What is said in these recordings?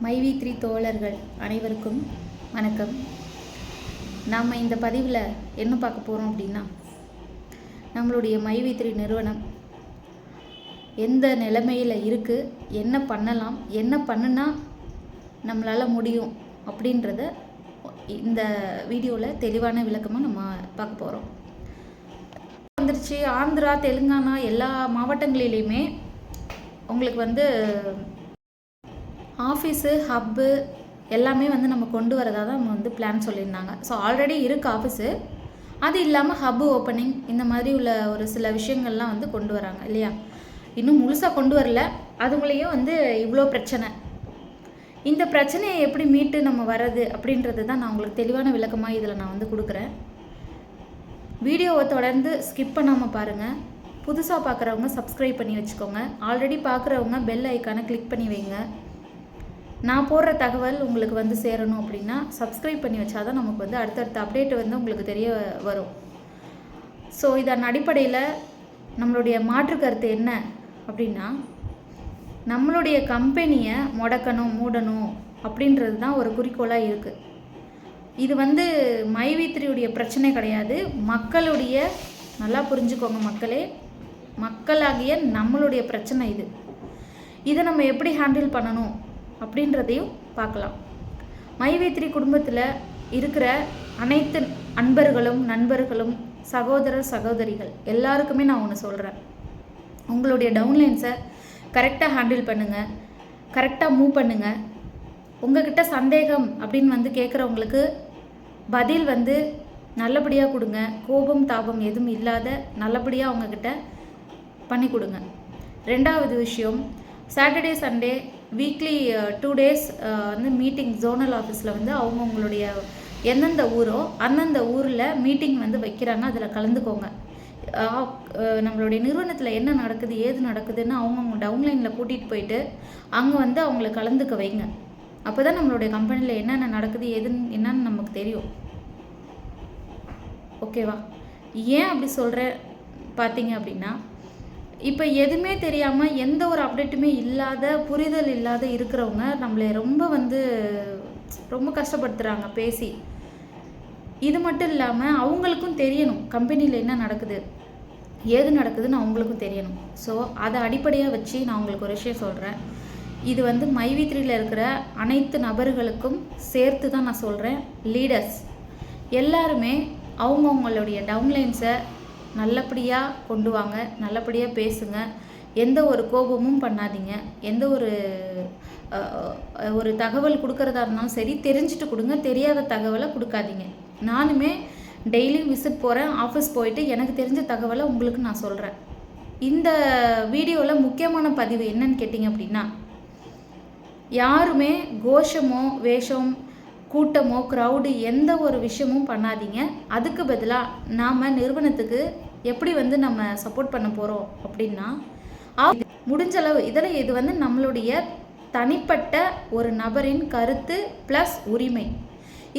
மைவி3 தோழர்கள் அனைவருக்கும் வணக்கம். நாம் இந்த பதிவில் என்ன பார்க்க போகிறோம் அப்படின்னா, நம்மளுடைய மைவி3 நிறுவனம் எந்த நிலைமையில் இருக்குது, என்ன பண்ணலாம், என்ன பண்ணுனா நம்மளால் முடியும் அப்படின்றத இந்த வீடியோவில் தெளிவான விளக்கமாக நம்ம பார்க்க போகிறோம். வந்துருச்சு. ஆந்திரா, தெலுங்கானா எல்லா மாவட்டங்களிலையுமே உங்களுக்கு ஆஃபீஸு, ஹப்பு எல்லாமே நம்ம கொண்டு வரதாக தான் நம்ம பிளான் சொல்லியிருந்தாங்க. ஸோ ஆல்ரெடி இருக்குது ஆஃபீஸு. அது இல்லாமல் ஹப்பு ஓப்பனிங் இந்த மாதிரி உள்ள ஒரு சில விஷயங்கள்லாம் கொண்டு வராங்க இல்லையா. இன்னும் முழுசாக கொண்டு வரல. அதுங்களையும் இவ்வளோ பிரச்சனை. இந்த பிரச்சனையை எப்படி மீட்டு நம்ம வர்றது அப்படின்றது தான் நான் உங்களுக்கு தெளிவான விளக்கமாக இதில் நான் கொடுக்குறேன். வீடியோவை தொடர்ந்து ஸ்கிப் பண்ணாமல் பாருங்கள். புதுசாக பார்க்குறவங்க சப்ஸ்கிரைப் பண்ணி வச்சுக்கோங்க. ஆல்ரெடி பார்க்குறவங்க பெல் ஐக்கானை கிளிக் பண்ணி வைங்க. நான் போடுற தகவல் உங்களுக்கு சேரணும் அப்படின்னா சப்ஸ்கிரைப் பண்ணி வச்சாதான் நமக்கு அடுத்தடுத்த அப்டேட் உங்களுக்கு தெரிய வரும். ஸோ இதன் அடிப்படையில் நம்மளுடைய மாற்று கருத்து என்ன அப்படின்னா, நம்மளுடைய கம்பெனியை முடக்கணும், மூடணும் அப்படின்றது தான் ஒரு குறிக்கோளாக இருக்குது. இது மைவி3 பிரச்சனை கிடையாது. மக்களுடைய, நல்லா புரிஞ்சுக்கோங்க மக்களே, மக்களாகிய நம்மளுடைய பிரச்சனை இது. இதை நம்ம எப்படி ஹேண்டில் பண்ணணும் அப்படின்றதையும் பார்க்கலாம். மைவி3 குடும்பத்தில் இருக்கிற அனைத்து அன்பர்களும், நண்பர்களும், சகோதரர், சகோதரிகள் எல்லாருக்குமே நான் ஒன்று சொல்கிறேன். உங்களுடைய டவுன்லைன்ஸை கரெக்டாக ஹேண்டில் பண்ணுங்கள், கரெக்டாக மூவ் பண்ணுங்கள். உங்ககிட்ட சந்தேகம் அப்படின்னு கேட்குறவங்களுக்கு பதில் நல்லபடியாக கொடுங்க. கோபம், தாபம் எதுவும் இல்லாத நல்லபடியாக அவங்கக்கிட்ட பண்ணி கொடுங்க. ரெண்டாவது விஷயம், Saturday, Sunday weekly 2 days meeting zonal ஆஃபீஸில் அவங்கவுங்களுடைய எந்தெந்த ஊரோ அந்தந்த ஊரில் மீட்டிங் வைக்கிறாங்க. அதில் கலந்துக்கோங்க. நம்மளுடைய நிறுவனத்தில் என்ன நடக்குது, ஏது நடக்குதுன்னு அவங்கவுங்க டவுன்லைனில் கூட்டிகிட்டு போயிட்டு அங்கே அவங்கள கலந்துக்க வைங்க. அப்போ தான் நம்மளுடைய கம்பெனியில் என்னென்ன நடக்குது, என்னன்னு நமக்கு தெரியும். ஓகேவா? ஏன் அப்படி சொல்கிறேன் பார்த்தீங்க அப்படின்னா, இப்போ எதுவுமே தெரியாமல், எந்த ஒரு அப்டேட்டுமே இல்லாத, புரிதல் இல்லாத இருக்கிறவங்க நம்மளை ரொம்ப கஷ்டப்படுத்துகிறாங்க பேசி. இது மட்டும் இல்லாமல் அவங்களுக்கும் தெரியணும் கம்பெனியில் என்ன நடக்குது, ஏது நடக்குதுன்னு அவங்களுக்கும் தெரியணும். ஸோ அதை அடிப்படையாக வச்சு நான் உங்களுக்கு ஒரு விஷயம் சொல்கிறேன். இது மைவி3 இருக்கிற அனைத்து நபர்களுக்கும் சேர்த்து தான் நான் சொல்கிறேன். லீடர்ஸ் எல்லாருமே அவங்கவுங்களுடைய டவுன்லைன்ஸை நல்லபடியாக கொண்டு வாங்க, நல்லபடியாக பேசுங்க. எந்த ஒரு கோபமும் பண்ணாதீங்க. எந்த ஒரு தகவல் கொடுக்கறதா இருந்தாலும் சரி, தெரிஞ்சுட்டு கொடுங்க. தெரியாத தகவலை கொடுக்காதீங்க. நானுமே டெய்லியும் விசிட் போகிறேன். ஆஃபீஸ் போயிட்டு எனக்கு தெரிஞ்ச தகவலை உங்களுக்கு நான் சொல்கிறேன். இந்த வீடியோவில் முக்கியமான பதிவு என்னன்னு கேட்டிங்க அப்படின்னா, யாருமே கோஷமோ, வேஷம், கூட்டமோ, க்ரௌடு எந்த ஒரு விஷயமும் பண்ணாதீங்க. அதுக்கு பதிலாக நாம் நிறுவனத்துக்கு எப்படி நம்ம சப்போர்ட் பண்ண போகிறோம் அப்படின்னா, முடிஞ்சளவு இதில் இது நம்மளுடைய தனிப்பட்ட ஒரு நபரின் கருத்து ப்ளஸ் உரிமை.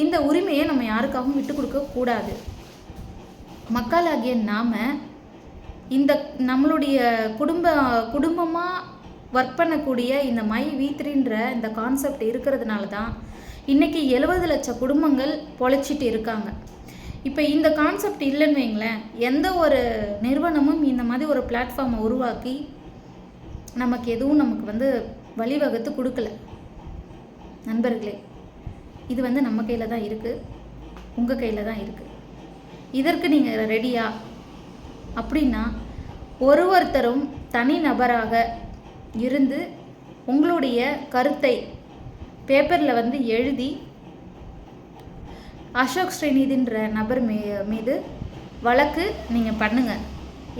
இந்த உரிமையை நம்ம யாருக்காகவும் விட்டு கொடுக்கக்கூடாது. மக்களாகிய நாம் இந்த நம்மளுடைய குடும்பமாக ஒர்க் பண்ணக்கூடிய இந்த மைவி3ன்ற இந்த கான்செப்ட் இருக்கிறதுனால தான் இன்றைக்கி 70 லட்சம் குடும்பங்கள் பொழைச்சிட்டு இருக்காங்க. இப்போ இந்த கான்செப்ட் இல்லைன்னு வைங்களேன், எந்த ஒரு நிறுவனமும் இந்த மாதிரி ஒரு பிளாட்ஃபார்மை உருவாக்கி நமக்கு எதுவும் நமக்கு வழிவகுத்து கொடுக்கல. நண்பர்களே, இது நம்ம கையில் தான் இருக்குது, உங்கள் கையில் தான் இருக்குது. இதற்கு நீங்கள் ரெடியா அப்படின்னா ஒருத்தரும் தனி நபராக இருந்து உங்களுடைய கருத்தை பேப்பரில் எழுதி அசோக் ஸ்ரீநிதின்ற நபர் மீது வழக்கு நீங்கள் பண்ணுங்கள்.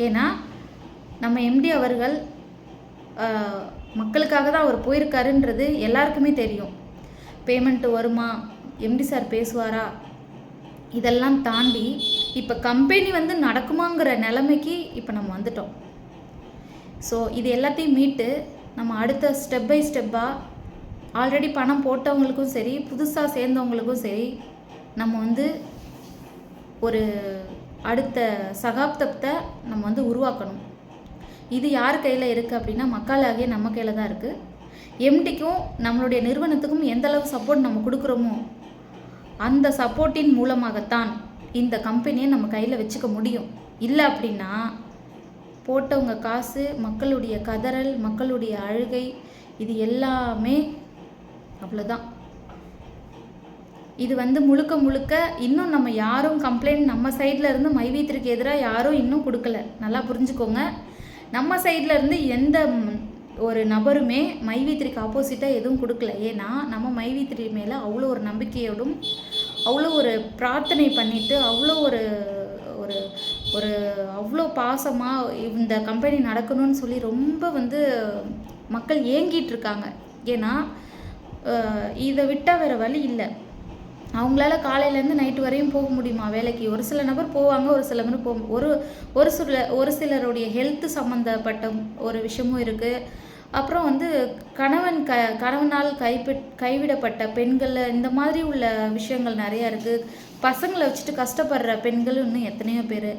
ஏன்னா நம்ம எம்டி அவர்கள் மக்களுக்காக தான் அவர் போயிருக்காருன்றது எல்லாருக்குமே தெரியும். பேமெண்ட்டு வருமா, எம்டி சார் பேசுவாரா, இதெல்லாம் தாண்டி இப்போ கம்பெனி நடக்குமாங்கிற நிலைமைக்கு இப்போ நம்ம வந்துட்டோம். ஸோ இது எல்லாத்தையும் மீட்டு நம்ம அடுத்த ஸ்டெப் பை ஸ்டெப்பாக ஆல்ரெடி பணம் போட்டவங்களுக்கும் சரி, புதுசாக சேர்ந்தவங்களுக்கும் சரி, நம்ம ஒரு அடுத்த சகாப்தத்தை நம்ம உருவாக்கணும். இது யார் கையில் இருக்குது அப்படின்னா, மக்களாகிய நம்ம கையில் தான் இருக்குது. எம்டிக்கும் நம்மளுடைய நிறுவனத்துக்கும் எந்த அளவு சப்போர்ட் நம்ம கொடுக்குறோமோ அந்த சப்போர்ட்டின் மூலமாகத்தான் இந்த கம்பெனியை நம்ம கையில் வச்சுக்க முடியும். இல்லை அப்படின்னா போட்டவங்க காசு, மக்களுடைய கதறல், மக்களுடைய அழுகை, இது எல்லாமே அவ்வளோதான். இது முழுக்க முழுக்க இன்னும் நம்ம யாரும் கம்ப்ளைண்ட் நம்ம சைடில் இருந்து மைவி3க்கு எதிராக யாரும் இன்னும் கொடுக்கல. நல்லா புரிஞ்சுக்கோங்க. நம்ம சைடில் இருந்து எந்த ஒரு நபருமே மைவி3க்கு ஆப்போசிட்டாக எதுவும் கொடுக்கல. ஏன்னா நம்ம மைவி3 மேலே அவ்வளோ ஒரு நம்பிக்கையோடும் அவ்வளோ ஒரு பிரார்த்தனை பண்ணிவிட்டு அவ்வளோ ஒரு ஒரு ஒரு அவ்வளோ பாசமாக இந்த கம்பெனி நடக்கணும்னு சொல்லி ரொம்ப மக்கள் ஏங்கிட்டு இருக்காங்க. ஏன்னா இதை விட்டால் வேறு வழி இல்லை. அவங்களால காலையிலேருந்து நைட்டு வரையும் போக முடியுமா வேலைக்கு? ஒரு சில நபர் போவாங்க, ஒரு சில நபர் ஒரு சிலருடைய ஹெல்த்து சம்மந்தப்பட்ட ஒரு விஷயமும் இருக்குது. அப்புறம் கணவனால் கைவிடப்பட்ட பெண்கள், இந்த மாதிரி உள்ள விஷயங்கள் நிறையா இருக்குது. பசங்களை வச்சுட்டு கஷ்டப்படுற பெண்களும் இன்னும் எத்தனையோ பேர்,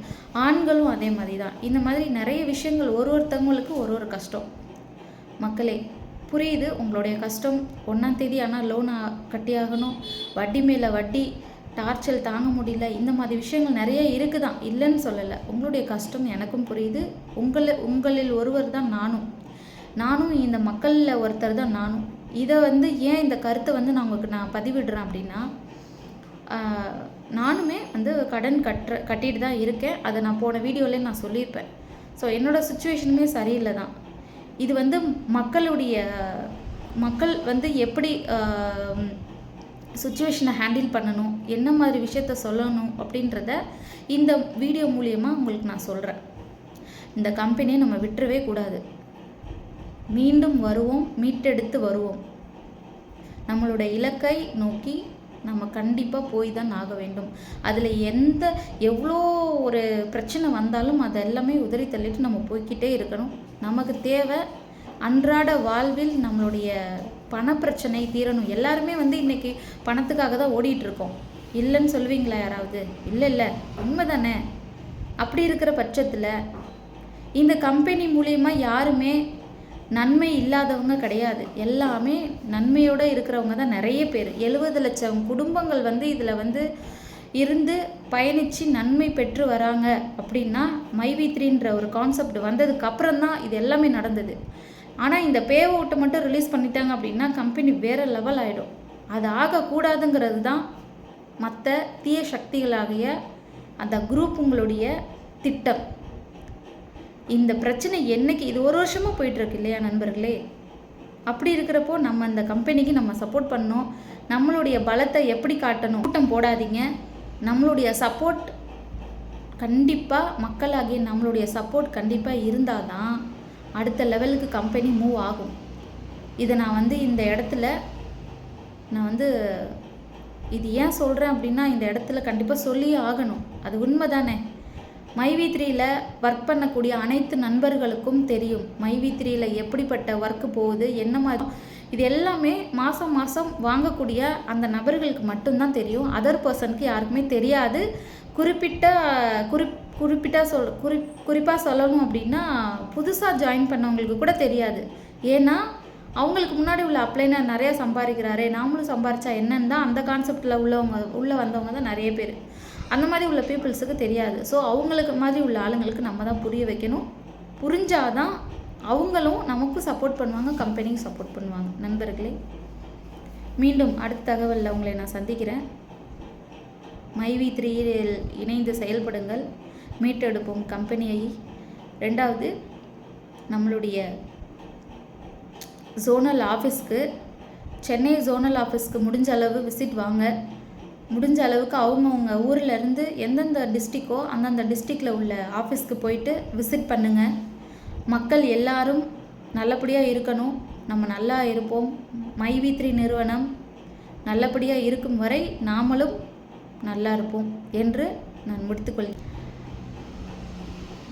ஆண்களும் அதே மாதிரி தான். இந்த மாதிரி நிறைய விஷயங்கள் ஒருத்தவங்களுக்கு ஒரு கஷ்டம். மக்களே, புரியுது உங்களுடைய கஷ்டம். 1ஆம் தேதி ஆனால் லோன் கட்டியாகணும், வட்டி மேலே வட்டி, டார்ச்சல் தாங்க முடியல, இந்த மாதிரி விஷயங்கள் நிறைய இருக்குதான், இல்லைன்னு சொல்லலை. உங்களுடைய கஷ்டம் எனக்கும் புரியுது. உங்களில் ஒருவர் தான் நானும் இந்த மக்களில் ஒருத்தர் தான் நானும். இதை ஏன் இந்த கருத்தை நான் பதிவிடுறேன் அப்படின்னா, நானுமே கடன் கட்டிட்டு தான் இருக்கேன். அதை நான் போன வீடியோவிலே நான் சொல்லியிருப்பேன். ஸோ என்னோடய சுச்சுவேஷனுமே சரியில்லை தான். இது மக்கள் எப்படி சுச்சுவேஷனை ஹேண்டில் பண்ணணும், என்ன மாதிரி விஷயத்த சொல்லணும் அப்படின்றத இந்த வீடியோ மூலியமாக உங்களுக்கு நான் சொல்கிறேன். இந்த கம்பெனியை நம்ம விட்டுறவே கூடாது. மீண்டும் வருவோம், மீட்டெடுத்து வருவோம். நம்மளோட இலக்கை நோக்கி நம்ம கண்டிப்பாக போய் தான் ஆக வேண்டும். அதில் எவ்வளோ ஒரு பிரச்சனை வந்தாலும் அதை எல்லாமே உதறி தள்ளிட்டு நம்ம போய்கிட்டே இருக்கணும். நமக்கு தேவை அன்றாட வாழ்வில் நம்மளுடைய பணப்பிரச்சனை தீரணும். எல்லாருமே இன்றைக்கி பணத்துக்காக தான் ஓடிட்டுருக்கோம். இல்லைன்னு சொல்லுவீங்களா யாராவது? இல்லை, உண்மை தானே. அப்படி இருக்கிற பட்சத்தில் இந்த கம்பெனி மூலிமா யாருமே நன்மை இல்லாதவங்க கிடையாது. எல்லாமே நன்மையோடு இருக்கிறவங்க தான் நிறைய பேர். 70 லட்சம் குடும்பங்கள் இதில் இருந்து பயணித்து நன்மை பெற்று வராங்க. அப்படின்னா மைவி3ன்ற ஒரு கான்செப்ட் வந்ததுக்கு அப்புறம் தான் இது எல்லாமே நடந்தது. ஆனால் இந்த பே அவுட்டை மட்டும் ரிலீஸ் பண்ணிட்டாங்க அப்படின்னா கம்பெனி வேறு லெவல் ஆகிடும். அது ஆகக்கூடாதுங்கிறது தான் மற்ற தீய சக்திகளாகிய அந்த குரூப்புங்களுடைய திட்டம். இந்த பிரச்சனை என்னைக்கு இது 1 வருஷமாக போயிட்டுருக்கு இல்லையா நண்பர்களே? அப்படி இருக்கிறப்போ நம்ம அந்த கம்பெனிக்கு நம்ம சப்போர்ட் பண்ணணும். நம்மளுடைய பலத்தை எப்படி காட்டணும்? கூட்டம் போடாதீங்க. நம்மளுடைய சப்போர்ட் கண்டிப்பாக, மக்களாகிய நம்மளுடைய சப்போர்ட் கண்டிப்பாக இருந்தால் தான் அடுத்த லெவலுக்கு கம்பெனி மூவ் ஆகும். இதை நான் இந்த இடத்துல நான் இது ஏன் சொல்கிறேன் அப்படின்னா, இந்த இடத்துல கண்டிப்பாக சொல்லியே ஆகணும். அது உண்மை தானே. மைவி3ல ஒர்க் பண்ணக்கூடிய அனைத்து நண்பர்களுக்கும் தெரியும் மைவி3ல எப்படிப்பட்ட ஒர்க்கு போகுது, என்ன மாதிரி. இது எல்லாமே மாதம் வாங்கக்கூடிய அந்த நபர்களுக்கு மட்டும்தான் தெரியும். அதர் பர்சனுக்கு யாருக்குமே தெரியாது. குறிப்பாக சொல்லணும் அப்படின்னா, புதுசாக ஜாயின் பண்ணவங்களுக்கு கூட தெரியாது. ஏன்னா அவங்களுக்கு முன்னாடி உள்ள அப்ளைனர் நிறையா சம்பாதிக்கிறாரே, நாமளும் சம்பாரிச்சா என்னன்னு தான் அந்த கான்செப்டில் உள்ளே வந்தவங்க தான் நிறைய பேர். அந்த மாதிரி உள்ள பீப்புள்ஸுக்கு தெரியாது. ஸோ அவங்களுக்கு மாதிரி உள்ள ஆளுங்களுக்கு நம்ம தான் புரிய வைக்கணும். புரிஞ்சாதான் அவங்களும் நமக்கும் சப்போர்ட் பண்ணுவாங்க, கம்பெனிக்கு சப்போர்ட் பண்ணுவாங்க. நண்பர்களே, மீண்டும் அடுத்த தகவலில் உங்களை நான் சந்திக்கிறேன். மைவி3யில் இணைந்து செயல்படுங்கள், மீட்டெடுப்போம் கம்பெனியை. 2வது, நம்மளுடைய ஜோனல் ஆஃபீஸ்க்கு, சென்னை ஜோனல் ஆஃபீஸ்க்கு முடிஞ்ச அளவு விசிட் வாங்க. முடிஞ்ச அளவுக்கு அவங்கவுங்க ஊரிலேருந்து எந்தெந்த டிஸ்ட்ரிக்கோ அந்தந்த டிஸ்ட்ரிக்டில் உள்ள ஆஃபீஸ்க்கு போயிட்டு விசிட் பண்ணுங்கள். மக்கள் எல்லாரும் நல்லபடியாக இருக்கணும், நம்ம நல்லா இருப்போம். மைவி3 நிறுவனம் நல்லபடியாக இருக்கும் வரை நாமளும் நல்லா இருப்போம் என்று நான் முடித்துக்கொள்கிறேன்.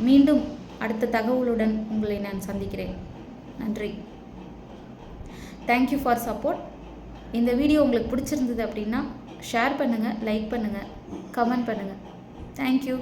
மீண்டும் அடுத்த தகவலுடன் உங்களை நான் சந்திக்கிறேன். நன்றி. Thank you for support. இந்த வீடியோ உங்களுக்கு பிடிச்சிருந்தது அப்படின்னா ஷேர் பண்ணுங்கள், லைக் பண்ணுங்கள், கமெண்ட் பண்ணுங்கள். தேங்க்யூ.